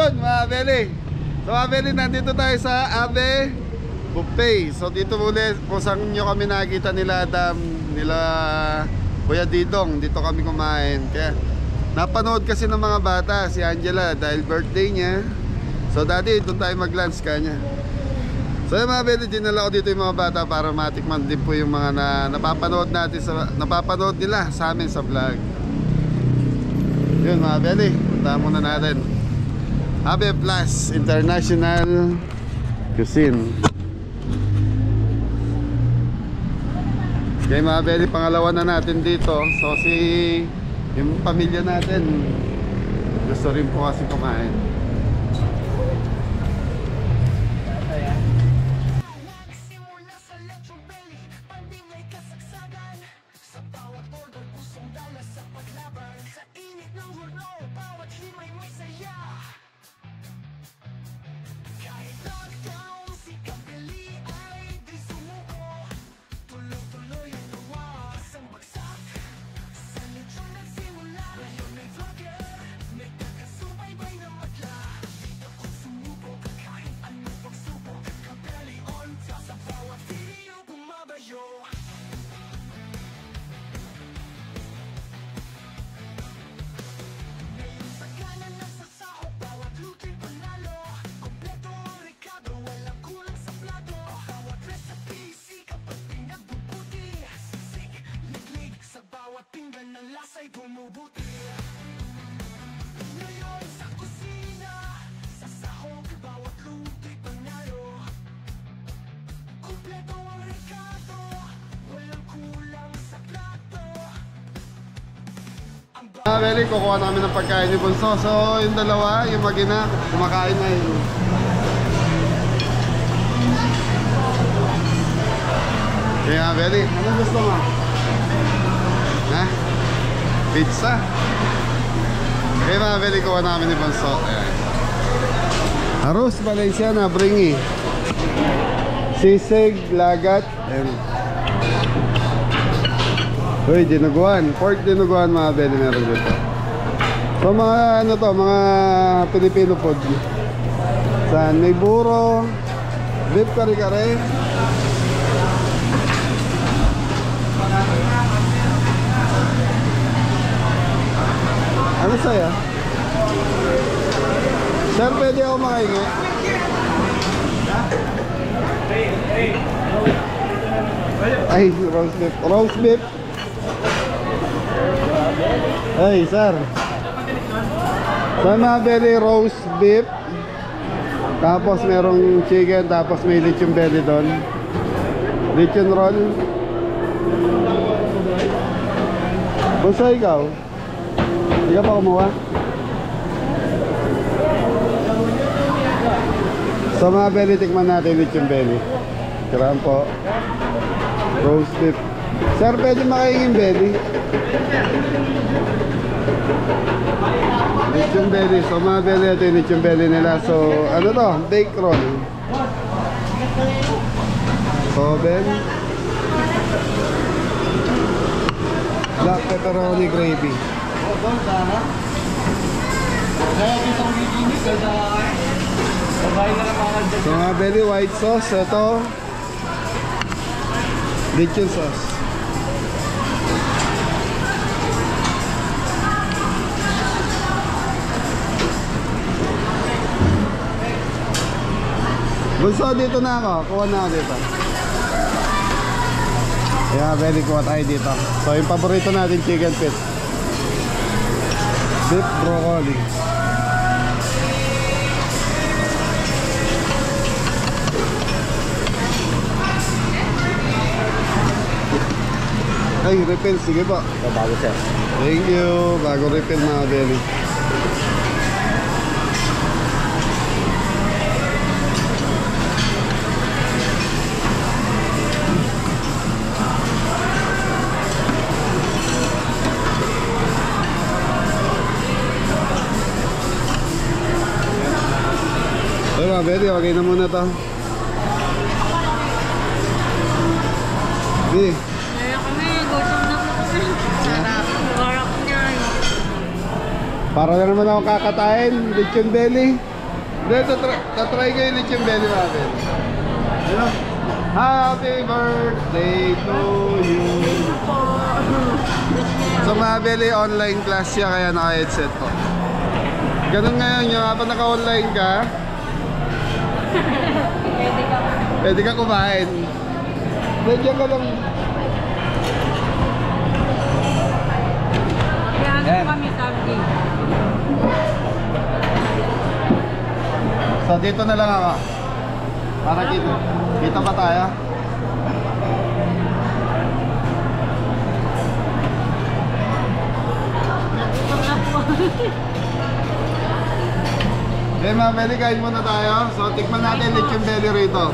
Yun mga Beli. So mga Beli, nandito tayo sa Abe Buffet. So dito muli kung saan nyo kami nakita nila Adam, nila Kuya Didong. Dito kami kumain. Kaya napanood kasi ng mga bata si Angela dahil birthday niya. So dati doon tayo mag-lunch kanya. So yung mga Beli, dinala ko dito yung mga bata para matikman din po yung mga napapanood natin napapanood nila sa amin sa vlog. Yun mga Beli, punta muna natin Abe Plus International Cuisine. Okay mga Beli, pangalawa na natin dito. So yung pamilya natin gusto rin po kasi kumain. Beli, kukuha namin ng pagkain ni Bunso. So yung dalawa, yung mag-ina, kumakain na yun. Kaya Beli, anong gusto mo? Ha? Pizza? Kaya mga Beli, kuha namin ni Bunso. Ayan. Arroz Valenciana, bringi. Sisig, lagat. Ayan. Uy, dinuguan. Pork dinuguan mga Beli, meron dito. So mga ano to, mga Filipino food. Saan? May buro, beef kare-kare. Ano sa'yo? Sir, pwede ako makahingi? Ay, roast beef. Roast beef. Hey, sir. So mga Beli, roast beef. Tapos merong chicken. Tapos may lechon belly doon. Lechon roll. Bunso, ikaw? Hindi ka pa kumuha? So mga Beli, tikman natin lechon belly. Kailangan po. Roast beef. Sir, pwede makahingin belly? Lechon belly. So mga Beli, ito yung lechon belly nila. So ano to? Bake roll. Soben. Black pepperoni gravy. So mga Beli, white sauce. Ito lechon sauce. Bunso, dito na ako. Kuha na ako dito. Kaya Beli, kuha tayo dito. So yung paborito natin, chicken feet. Beef broccoli. Ay, refill. Sige po. Bago sir. Thank you. Bago refill mga Beli. Ay mga Beli, okay na muna to. Di. Kaya kami, gutom na po kami. Sarap niya. Para na naman ako kakatain, lechon belly. Hindi, tatry ko yung lechon belly natin. Ano? Happy birthday to you. So Mabeli, online class siya kaya naka-headset ko. Ganun ngayon yung habang naka-online ka, pwede ka kumain. Medyo ka lang. Kaya kami sabi. So dito na lang ako. Para kita pa tayo. Nagutom na po. Okay, Mabeli, kain muna tayo. So tikman natin lechon belly rito.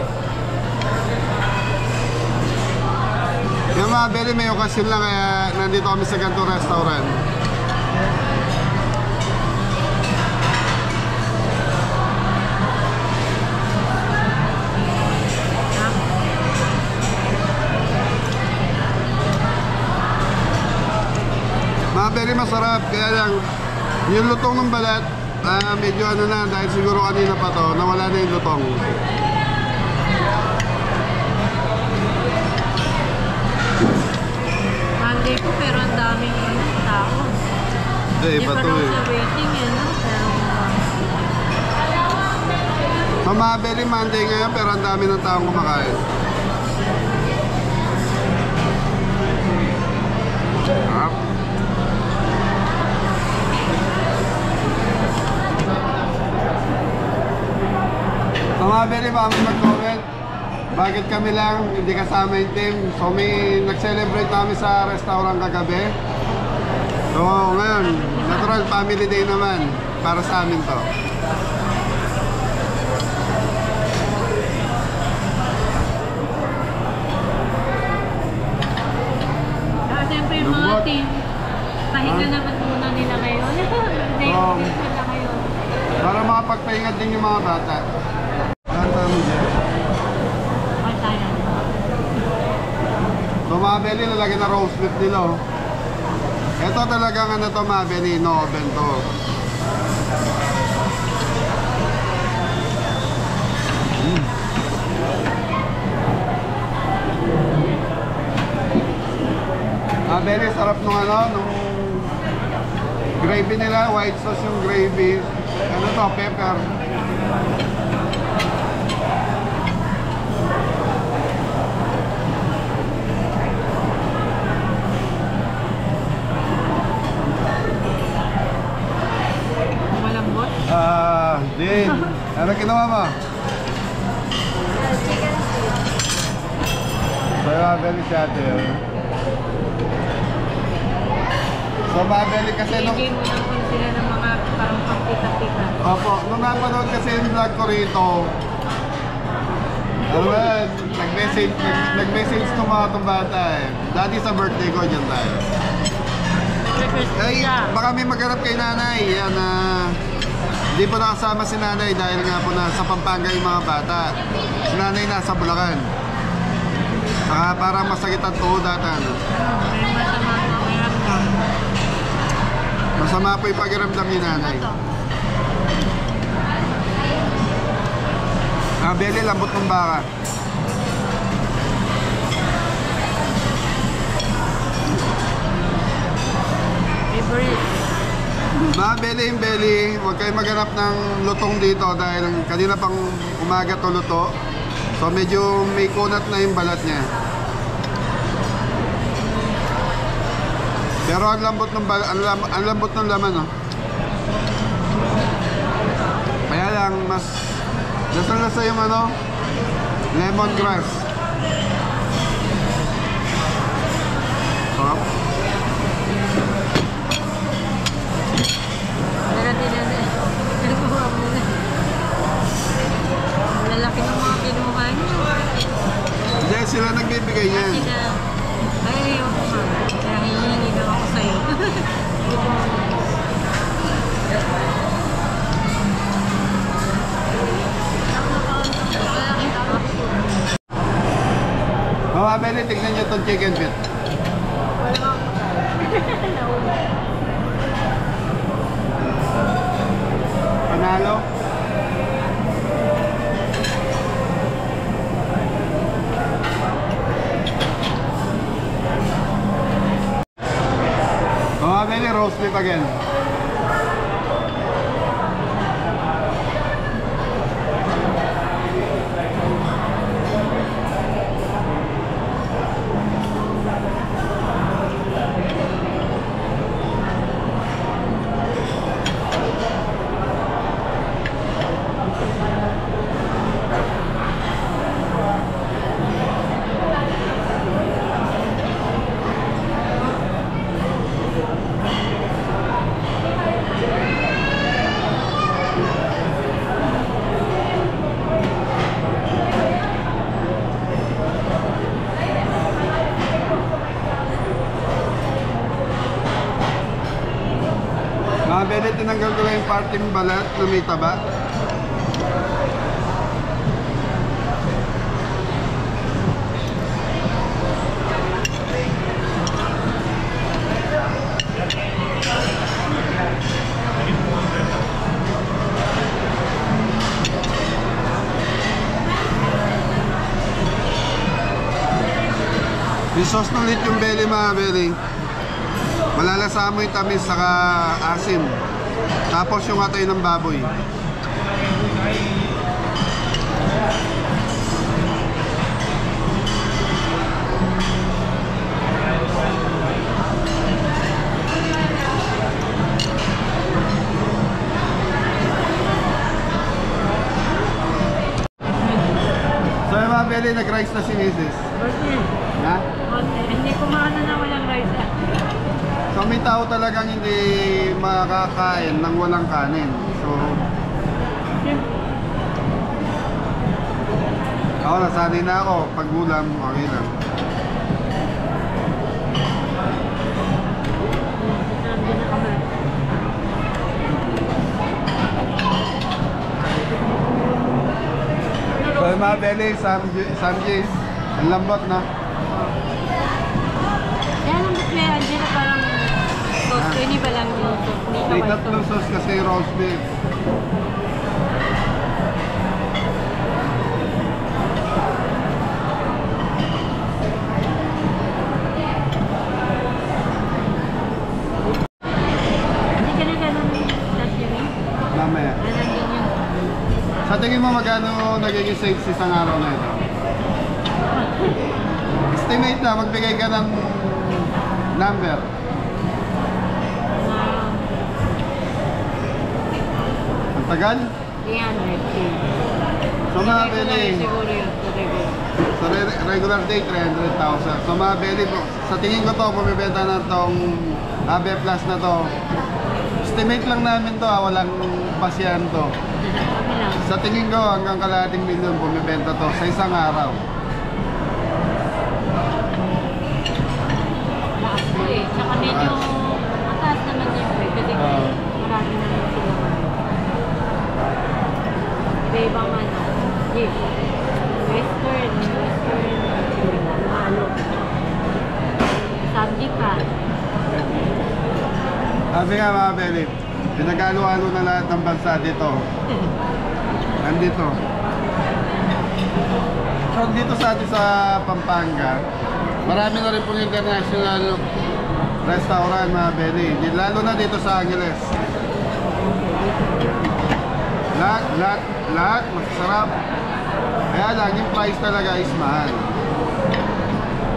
Yung Mabeli, may okasyon lang kaya nandito kami sa ganitong restaurant. Very masarap, kaya lang yung lutong ng balat medyo ano na, dahil siguro kanina pa to nawala na yung lutong. Monday po pero ang daming tao. Iba to eh. Sa waiting eh, no? Sa Mabeli, Monday ngayon pero ang dami ng taong kumakain. Mabeli, baka may mag-comment bakit kami lang hindi kasama yung team. So may nag-celebrate namin sa restaurant kagabi. So ngayon, natural family day naman para sa amin to. Siyempre yung mga Lambot. team, pahinga naman muna nila ngayon. Day Oo. nila ngayon. Para makapagpahinga din yung mga bata. Kanta mo dyan. Ay, tayo. So Mabeli, lalagyan na roast beef nila oh. Ito talagang ano to Mabeli, no oven to. Mabeli, sarap nung ano, nung gravy nila, white sauce yung gravy. Ano to, pepper. Malambot. Din. Ano ginawa mo? So, Mabeli si ate. So, Mabeli kasi nung... Bigay mo lang po sila ng mga parang pagkita-kita. Opo, nung napanood kasi yung vlog ko rito, ano ba, nag-message to mga itong bata eh. Dati sa birthday ko, dyan tayo. Nag-request Ay, siya. baka may maghanap kay nanay. Yan na hindi po nakasama si nanay dahil nga po nasa Pampanga yung mga bata. Si nanay nasa Bulacan. Saka parang masakit ang tuhod ata. No? May masama ang pakiramdam. Masama po yung pakiramdam ni nanay. Ito. Beli, lambot ng baka. Favorite. Beli, yung Beli, huwag kayo maghanap ng lutong dito dahil kanina pang umaga to luto. So medyo may kunat na yung balat niya. Pero ang lambot ng ang lambot ng laman, no. Kaya lang mas lasa yung ano, lemongrass. Sarap. Nagkuha muna. Lalaki ng mga kinuha niyo. Hindi, sila nagbibigay niyan. Sila, ay, ayoko nga. Kaya hihingi lang ako sa'yo. Mga Beli, tignan nyo itong chicken feet. Panalo? Mabili roast beef again. Mabili, tinanggal ko lang yung parting balat na may taba. May sauce ng ulit yung belly, mga belly. Malalasa mo yung tamis saka asim. Tapos yung atay ng baboy. So yung mga belly, nag-rice na si Mrs. Ha? Hindi kumain na walang rice. So may tao talagang hindi makakain ng walang kanin. So ako, nasanay na ako. Pag gulam, okay lang. So yung mga belly, samjis, ang lambot na. Yan ang bukle, Angela, parang sauce. Ini ba lang yung sauce? May tatlong sauce kasi roast beef. Hindi ka na ganun sashimi? Mamaya. Nandun yung... Sa tingin mo magkano nagiging sales isang araw na ito? Estimate na, magbigay ka ng number. Ang tagal? 300K. So mga belly, Siguro yun. sa regular day 300,000. So mga belly, sa tingin ko to, pumibenta na tong AB Plus na to. Estimate lang namin to, walang pasyan to. Okay lang. Sa tingin ko hanggang kalahating milyon pumibenta to sa isang araw. Lakas mo eh. Tsaka medyo mataas naman yun eh. Kasi marami naman sila. Iba-ibang ano. Yes. Western. Malo. Sabji pa. Sabi nga mga belly, pinag-halo-halo na lahat ng bansa dito. Nandito. So dito sa atin sa Pampanga, marami na rin pong international restaurant, mga belly. Lalo na dito sa Angeles. Lahat masarap. Kaya lang, yung price talaga is mahal.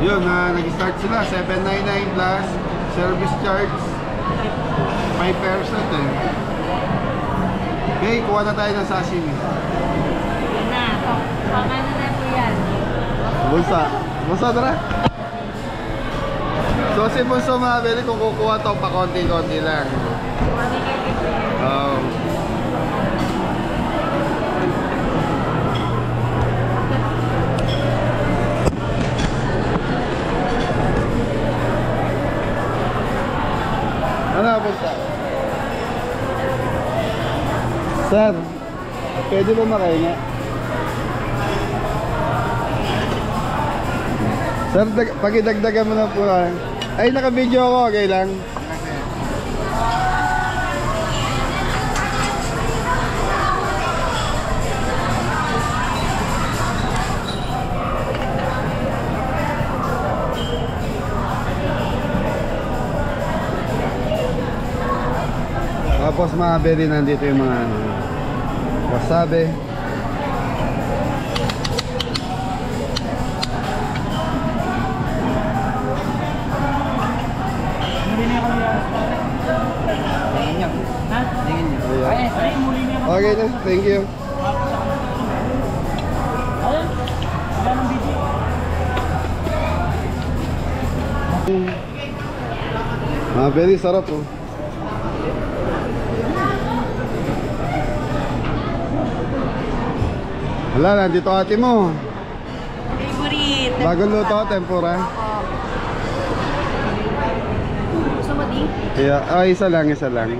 Yun, nag-start sila, 799 plus service charge 5% eh. Okay, kuha na tayo ng sashimi. Yan na. Pangano na po yan. Bulsa tara. So si Bunso, mga belly, kung kukuha to pa konti-konti lang. Oh. Ano, Bunso? Sir, pwede ba makahinga? Sir, pakidagdagan mo na po lang. Ay, naka-video ako, okay lang. Tapos mga belly, nandito yung mga ano, wasabi. Okay na, thank you. Very sarap oh. Wala, nandito ate mo. Favorite. Bagong luto, tempura. Gusto mo di? Yeah, isa lang, isa lang.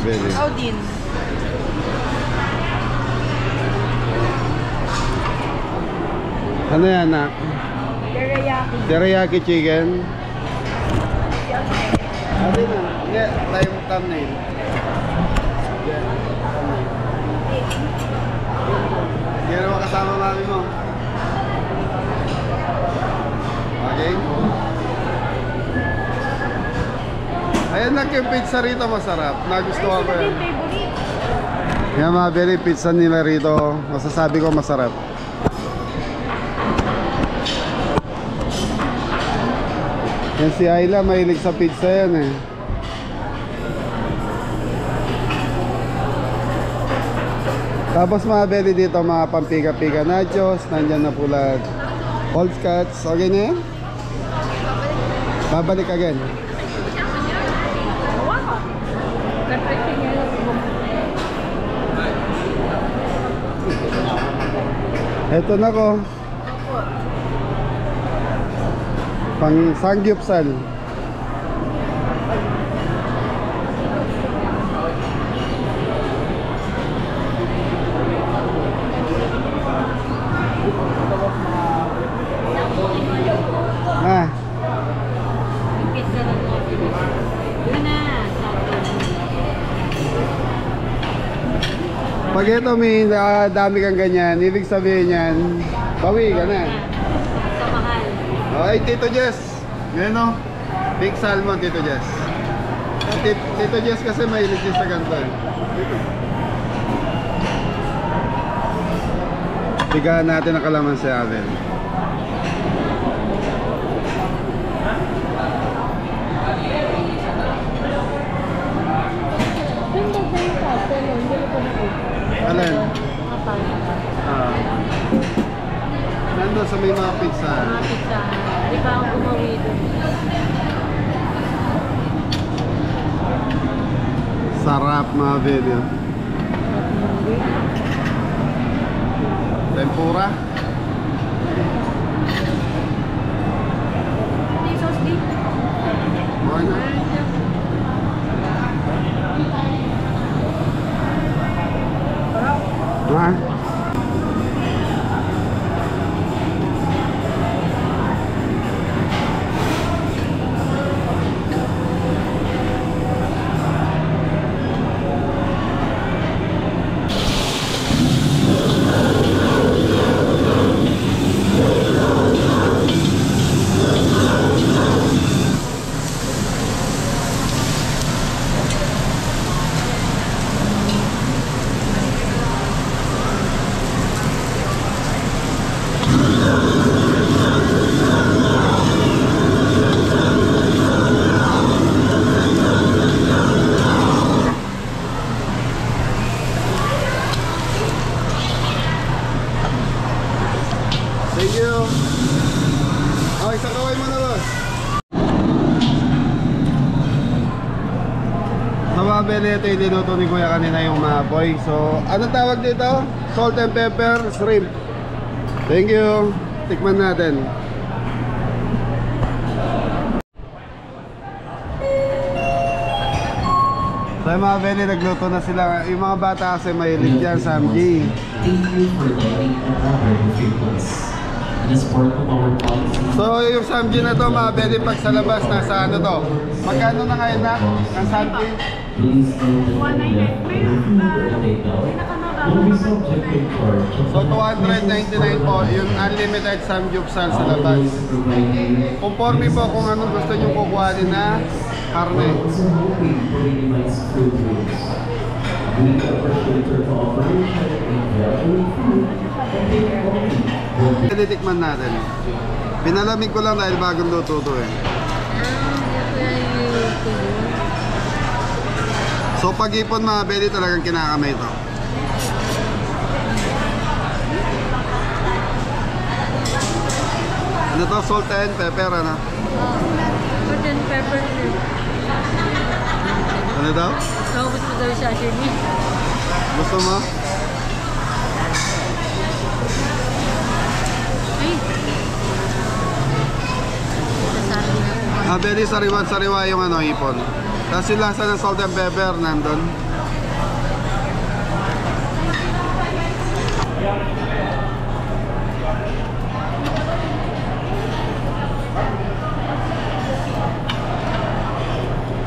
Very. Ikaw din. Ano yan, nak? Teriyaki. Teriyaki chicken. Ate na. Yeah, thumbnail. Yeah. Hindi naman kasama mami mo. Okay. Ayan lang yung pizza rito, masarap. Nagustuhan ko yan. Yan mga very pizza nila rito. Masasabi ko masarap. Yan si Ayla, mahilig sa pizza yan eh. Tapos mga belly dito, mga pampika-pika nachos. Nandyan na pula old cuts. Okay na yan? Babalik again. Eto na ko. Pang sangyupsal. Ah. Pizza lang natin. Yun na. Pag ito may dami kang ganyan, ibig sabihin yan, bawi ka na. Sa mahal. Okay, Tito Jess. Ngayon o. Big salmon, Tito Jess. Tito Jess kasi mahilig din sa ganito eh. Tigaan natin ang kalamansi natin. Alin? Nandun sa may mga pizza. Mga pizza. Di ba ang gumawi doon? Sarap mga video. Tempura. May sauce din. Okay na. Ha? Thank you. Okay, sa kaway mo na boss. Sa mga bele, ito yung dinuto ni Kuya kanina yung maapoy. So, anong tawag dito? Salt and pepper shrimp. Thank you. Tikman natin. So yung mga bele, nagluto na sila. Yung mga bata kasi mahilig dyan, Samji. Thank you for dining at our buffet place. And as part of our policy, So yung Samji na to, mga bele, pag sa labas, nasa ano to? Magkano na ngayon na? Ang Samji? please note that the takeout will be subject to charge. So 299 po, yung unlimited samgyupsal sa labas. Always provide you Conforme po kung anong gusto nyo kukuhanin na karne. We're also hoping to minimize food waste. We appreciate your cooperation in valuing food and take only the Titikman natin. Pinalamig ko lang dahil bagong luto to eh. So pag-ipon mga belly talagang kinakamay ito. Ano to? Salt and pepper ano? Salt and pepper. Ano daw? Naubos mo daw yung sashimi. Gusto mo? Ay! Nasabi na po. Belly sariwa yung ano, ipon. Tapos yung lasa ng salt and pepper nandun.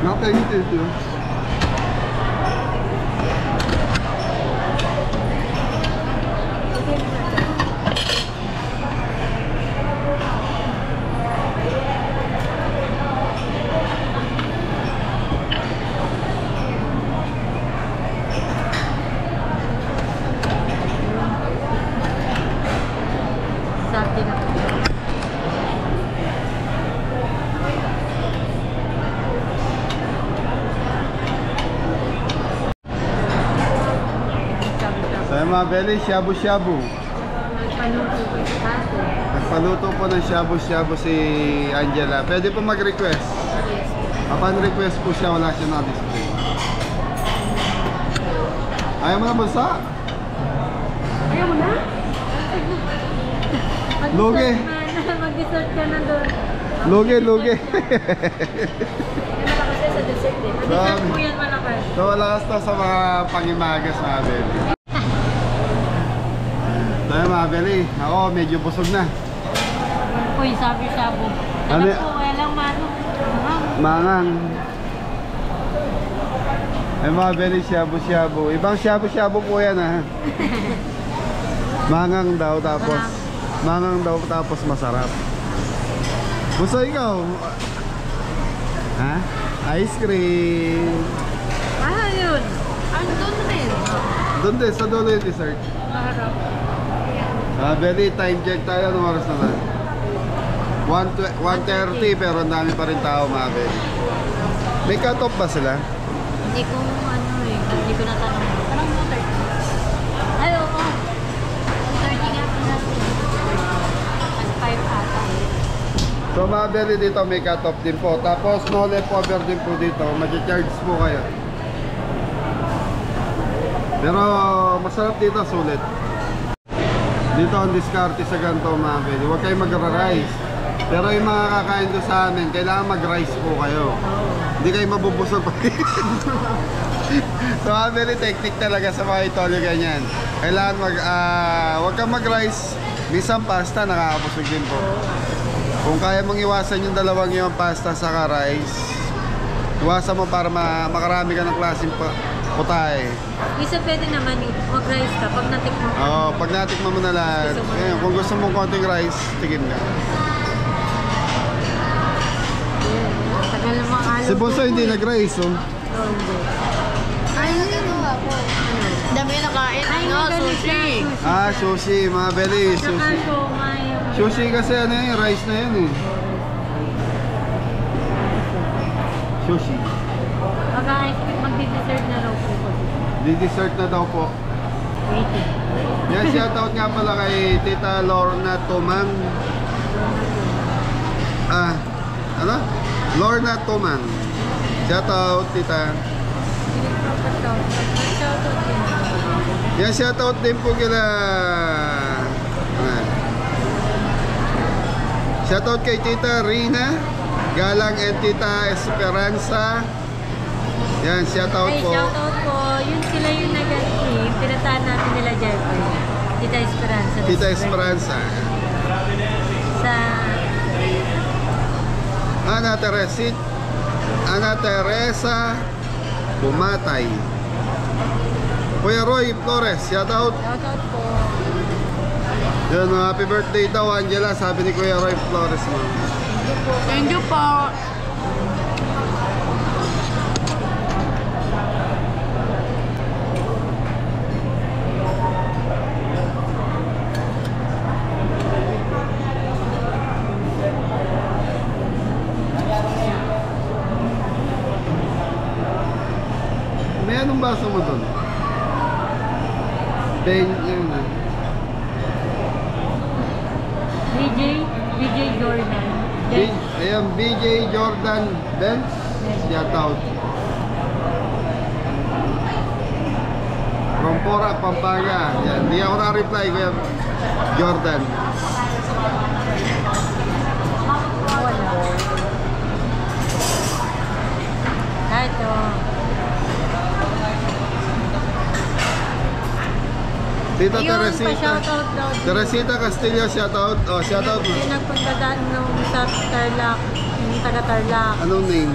Nakakaingit ito. Sabi na po. So yung mga belly, shabu-shabu. Nagpaluto ko sa kaso. Nagpaluto po ng shabu-shabu si Angela. Pwede po mag-request. Upon request po siya, wala siya na-display. Ayaw mo na bansa? Ayaw mo na? Lugi. Mag-dessert ka na doon. Lugi. Yan malakas yan sa dessert eh. Dessert po yan malakas. So malakas to sa mga pangimagas mga belly. So yung mga belly, ako medyo busog na. Uy, sabi-sabo. Ano Alam y- ko, walang manong. Mangang. Ay mga belly, shabu-shabu. Ibang shabu-shabu po yan ha. Mangang daw tapos. Mangang daw tapos masarap. Gusto ikaw? Ha? Ice cream. Ano yun? Ano doon rin? Doon din, sa dulo yung dessert. Maharap. Belly, time check tayo. Anong oras na ba? 1:30 pero ang dami pa rin tao mga belly. May cut-off ba sila? Hindi ko ano eh. Hindi ko natanong. Tanong mo 30. Ay, oo. 30 nga po natin. Mas 5 ata eh. So mga belly dito may cut-off din po. Tapos no leftover din po dito. Mag-charge po kayo. Pero masarap dito, sulit. Dito ang diskarte sa ganito mga belly. Huwag kayo magra-rice. Pero yung mga kakain doon sa amin, kailangan mag-rice po kayo. Hindi kayo mabubusog pa. So mga belly, technique talaga sa mga itolyo ganyan. Kailangan huwag kang mag-rice. Minsan pasta, nakakabusog din po. Kung kaya mong iwasan yung dalawang yung pasta sa rice, iwasan mo para makarami ka ng klaseng putahe. Isa pwede naman yung mag-rice ka pag natikmo ka. Oo, pag natikman mo na lahat, ayun, kung gusto mong konting rice, tigim ka. Tagal na mga Si Bonso hindi nag-rice, oh. Ay, nagagawa ko. Dami na kain. Ay, sushi. Ah, sushi, mga belly, Saka sushi. siomay. Sushi kasi ano yun, rice na yun eh. Sushi. Mag-dessert na raw po ko. Di-dessert na daw po. Waiting. Yan, shoutout nga pala kay Tita Lorna Toman. Ano? Lorna Toman. Shoutout, Tita. Yan, shoutout din po kila... Shoutout kay Tita Rina Galang and Tita Esperanza. Yan, shoutout Ay, po. shoutout po. Yun sila yung nag-team. Pinataan natin nila Jeffrey. Tita Esperanza. Tita Esperanza. Sa... Ana Teresa Bumatay. Kuya Roy Flores, shoutout. Shoutout po. Yan, happy birthday daw Angela, sabi ni Kuya Roy Flores mo. Thank you po. anong baso mo doon? Ben, yun ah. BJ Jordan. Ayan, BJ Jordan Benz. Shout out. From Pora, Pampanga. Yan, hindi ako na-reply, Kuya Jordan. Wala. Ito. Tita Ayun, Teresita. pa-shoutout daw. Teresita Castillo, shout out. Oh, shout out mo. Yung nagpunta daan nung sa Tarlac, yung taga Tarlac. Anong name?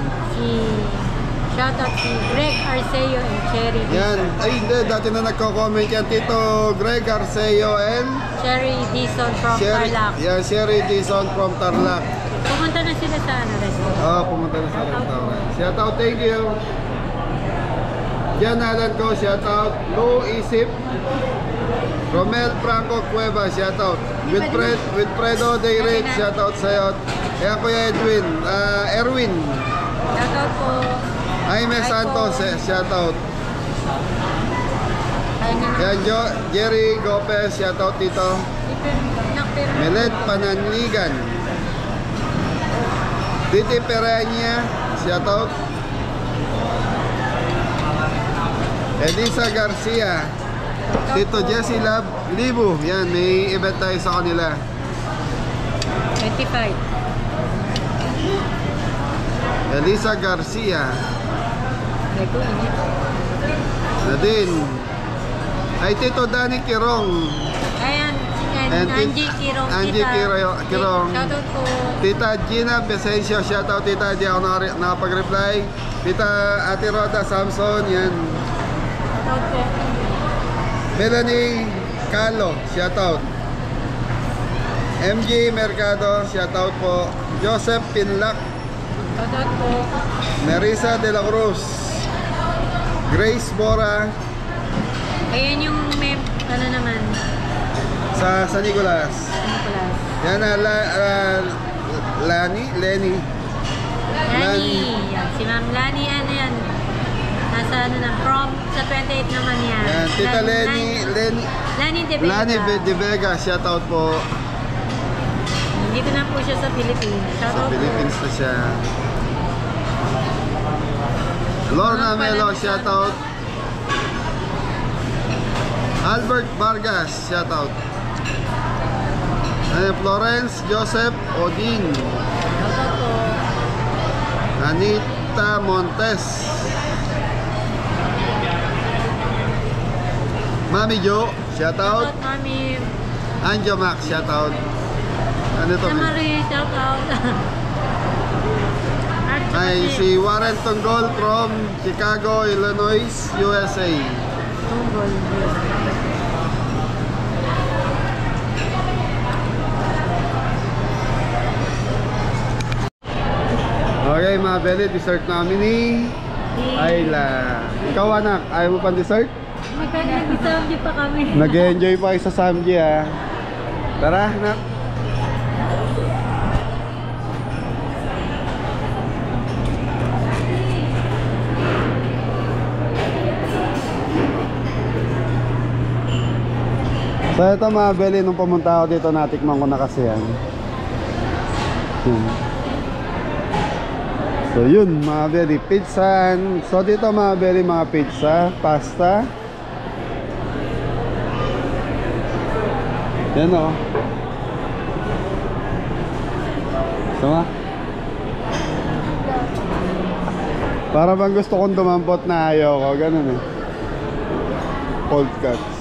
Shoutout si Greg Arceo and Cherry Yan. Dizon. Ay, hindi. Dati na nagko-comment yan. Tito Greg Arceo and Cherry Dizon from Tarlac. Yeah, Sherry Dizon from Tarlac. Pumunta na sila sa restaurant. Oh, pumunta na sa restaurant. Shout out, thank you. Jan Alan ko, shout out. Lou Isip. Romel Franco Cueva, shout out. Wilfredo Dayrit, shout out sa'yo. Kaya Kuya Edwin, Erwin. Shoutout po. Jaime Hi Santos, po. shout out. Ay na Kaya Jerry Gopez, shout out dito. Melet Pananigan. Titi Pereña, shout out. Elisa Garcia. Tito Jesse Lab Libu. Yan, may event tayo sa kanila. 25. Elisa Garcia. Ito, init. Nadine. Ay, Tito Danny Kirong. Ayan, And Angie Kirong. Angie Kirong. Shoutout po. Tita Gina Besencio, shoutout tita, di ako nakapag-reply. Tita Ate Roda Samson, yan. Shoutout po. Melanie Calo, shoutout. MJ Mercado, shoutout po. Joseph Pinlac, Shoutout po. Marisa De La Cruz, Grace Bora, Ayan yung may, ano naman, sa San Nicolas. Nicolas. Yan na, Lenny. Lani. Yan, si Ma'am Lani, ano yan? Nasa ano na, from sa 28 naman yan. Yan, Tita Lani De Vega. Lani De Vega, shoutout po. Dito na po siya sa Philippines. Sa Shoutout po. Philippines na siya. Lorna Melo, shoutout. Albert Vargas, shoutout. Florence Joseph Odin. Shoutout po. Anita Montes. Mami Jo, shoutout. Shoutout, Mami. Anjo Max, shoutout. Ano to? Sa Marie, shoutout. Ay, si Warren Tunggol from Chicago, Illinois, USA. Tunggol. Okay, mga beli, dessert namin ni Ayla. Ikaw anak, ayaw mo pang dessert? Nag-samji pa kami. Nag-enjoy pa kayo sa Samji ha. Tara, anak. So ito mga beli, nung pumunta ako dito, natikman ko na kasi yan. So yun mga beli, pizza. So dito mga beli, mga pizza, pasta. Yan o. Sama. Para bang gusto kong dumampot na ayaw ko, ganun eh. Cold cuts.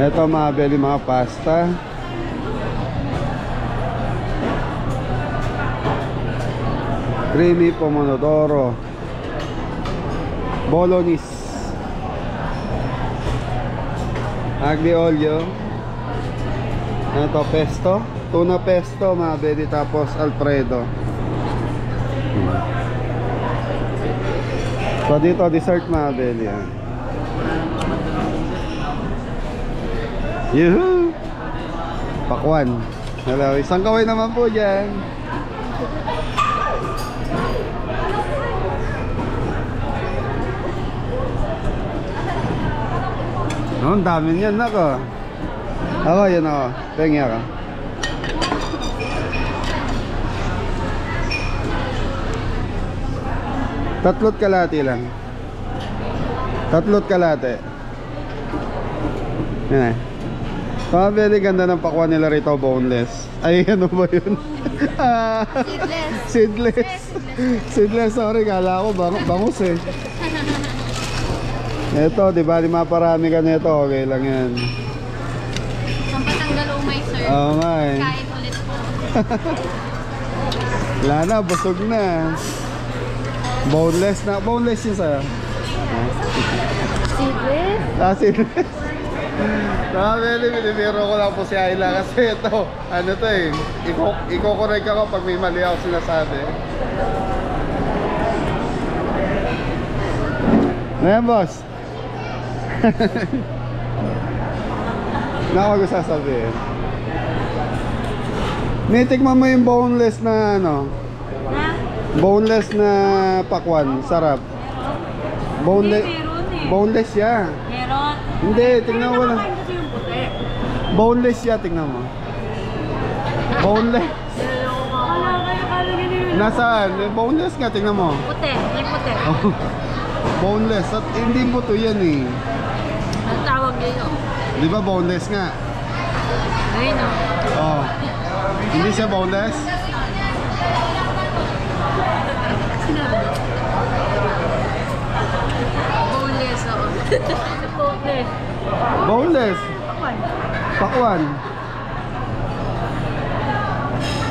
Ito mga beli, mga pasta. Creamy pomodoro. Bolognese. Aglio olio. Ito pesto. Tuna pesto mga beli, tapos Alfredo. So dito dessert mga beli. Yuhu! Pakwan. Hello, isang kaway naman po dyan. Oh, ang dami niyan, nako. Ako, yan ako. Pengi ako. Tatlot kalate lang. Tatlot kalate. Yan eh. Very ganda ng pakwan nila rito, boneless. Ay, ano ba yun? Seedless. Seedless, sorry. Kala ko bangus eh. Ito, di ba? Di maparami ka nito. Okay lang yan. Ang patanggal umay, sir. Oo nga eh. Kain ulit po. Wala na, busog na. Boneless na. Boneless yun sa'yo. Seedless? Seedless. Nakabili, binibiro ko lang po si Ayla kasi ito, ano to eh, iko-correct ako pag may mali ako sinasabi. Ngayon, boss. Nako ko sasabihin. Nitikman mo yung boneless na ano? Na? Boneless na pakwan, sarap. Boneless. Boneless siya. Meron. Hindi, tingnan mo lang. Boneless siya, tingnan mo. Boneless. Nasaan? Boneless nga, tingnan mo. Puti. May puti. Boneless. At hindi buto yan eh. Ang tawag dito. Di ba boneless nga? Ayun o. Oh. Hindi siya boneless? Boneless ako. Boneless. Boneless. Pakwan.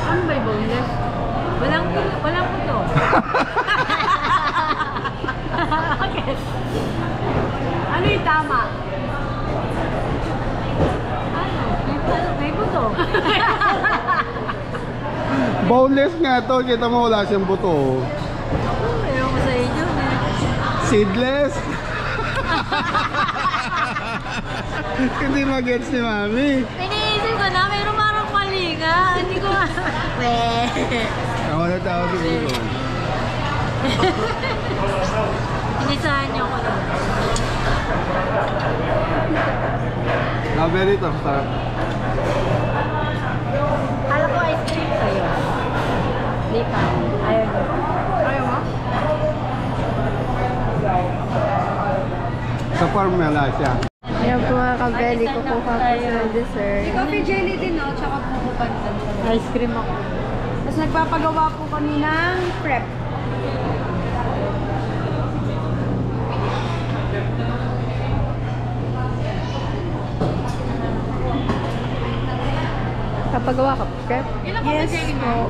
Ano ba yung boneless? Walang puto. Okay. Ano yung tama? Ano? May puto. Boneless nga to. Kita mo wala siyang buto. Ayaw ko sa inyo. Seedless. Hindi mag-gets ni Mami. Iniisip ko na, mayroon parang mali ka. Hindi ko Ako na tawag yung buto. Inisahan niyo ko lang. Very tough, sarap. Kala ko ice cream sa'yo. Hindi pa. Ayaw niyo. Ayaw mo? Sa farm wala siya. Ayan po mga kabeli, kukuha po sa dessert. May coffee jelly din, no? Tsaka buko pandan. Ice cream ako. Tapos nagpapagawa po kami ng prep. Kapagawa ka po, Prep? Yes po.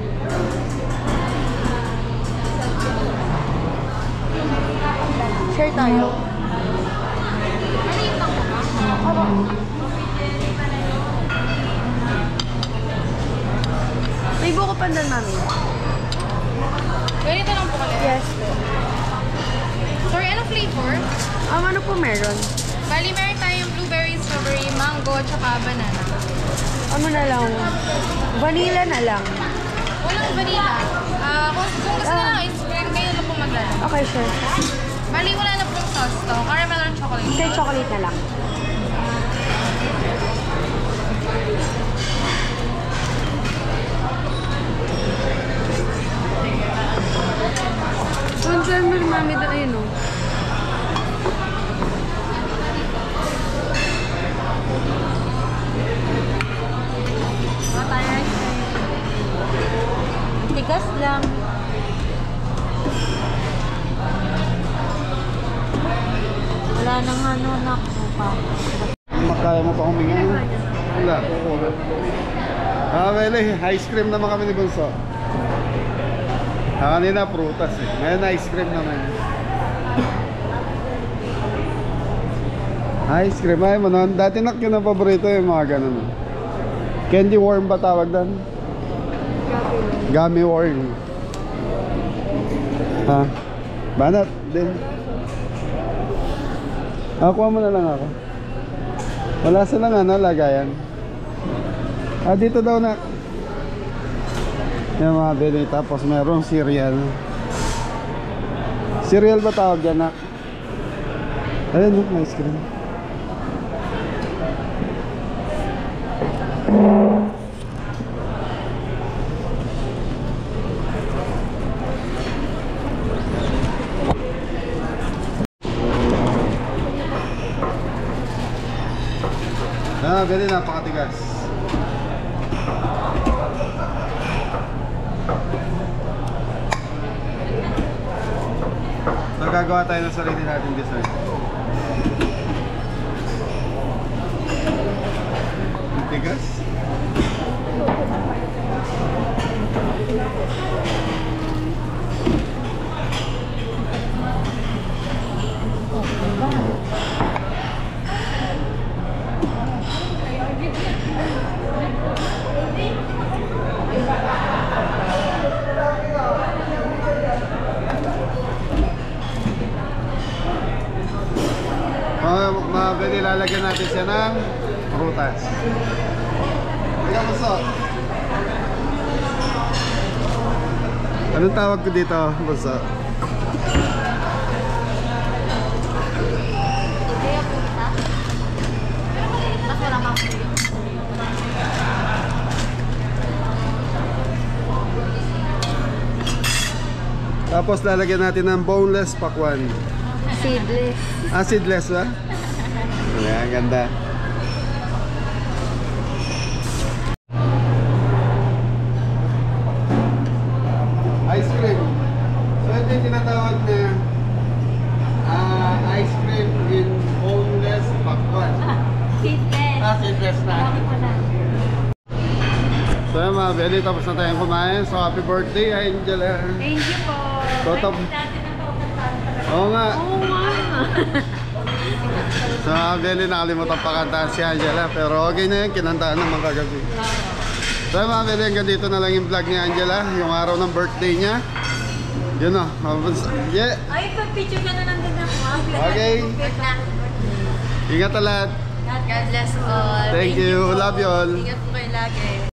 Share tayo. May buko pandan, mami. Ganito lang po kalit. Yes po. Sorry, anong flavor? Ano po meron? Bali, meron tayong blueberry, strawberry, mango, tsaka banana. Ano na lang? Vanilla na lang. Walang vanilla. Kung gusto na ng ice cream, kayo na po maglalagay. Okay, sure. Bali, wala na pong sauce to. Caramel or chocolate. Okay, chocolate na lang. Saan mo, mami, doon, ayun o. Wala tayo ice cream. Tigas lang. Wala nang ano, naku pa. Makaya mo pa huminga? Wala. Well, ice cream naman kami ni Bunso. Kanina prutas eh. Ngayon ice cream naman. Ice cream ay mo noon. Dati nak yun ang paborito yung mga ganun. Candy worm ba tawag doon? Gummy worm. Ha? Banat din. Kuha mo na lang ako. Wala silang ano, lagayan. Dito daw na. Yan mga bili. Tapos merong cereal. Cereal ba tawag yan, nak? Ayun, no, may ice cream. Bili, napakatigas. So gagawa tayo ng sarili natin design. Ang tigas. Mabili, lalagyan natin siya ng prutas. Tingnan mo so. Anong tawag ko dito, Buso? Kaya punta. Mas wala kang puyo. Tapos lalagyan natin ng boneless pakwan. Seedless. Ah, seedless ba? Ayan, ganda. Ice cream. So ito yung tinatawag na ice cream in boneless pakwan. Seedless. Ah, seedless na. Bakit mo na? So yun mga beli, tapos na tayong kumain. So happy birthday, Angela. Thank you po. So, oo nga. Oo nga. So mga beli, nakalimutan pa kantaan si Angela. Pero okay na yun, kinantaan naman kagabi. So mga beli, hanggang dito na lang yung vlog ni Angela. Yung araw ng birthday niya. Yun o. Yeah. Ay, pag-picture ka na lang din ako. Okay. Ingat lahat. God bless all. Thank you. Love you all. Ingat po kayo lagi.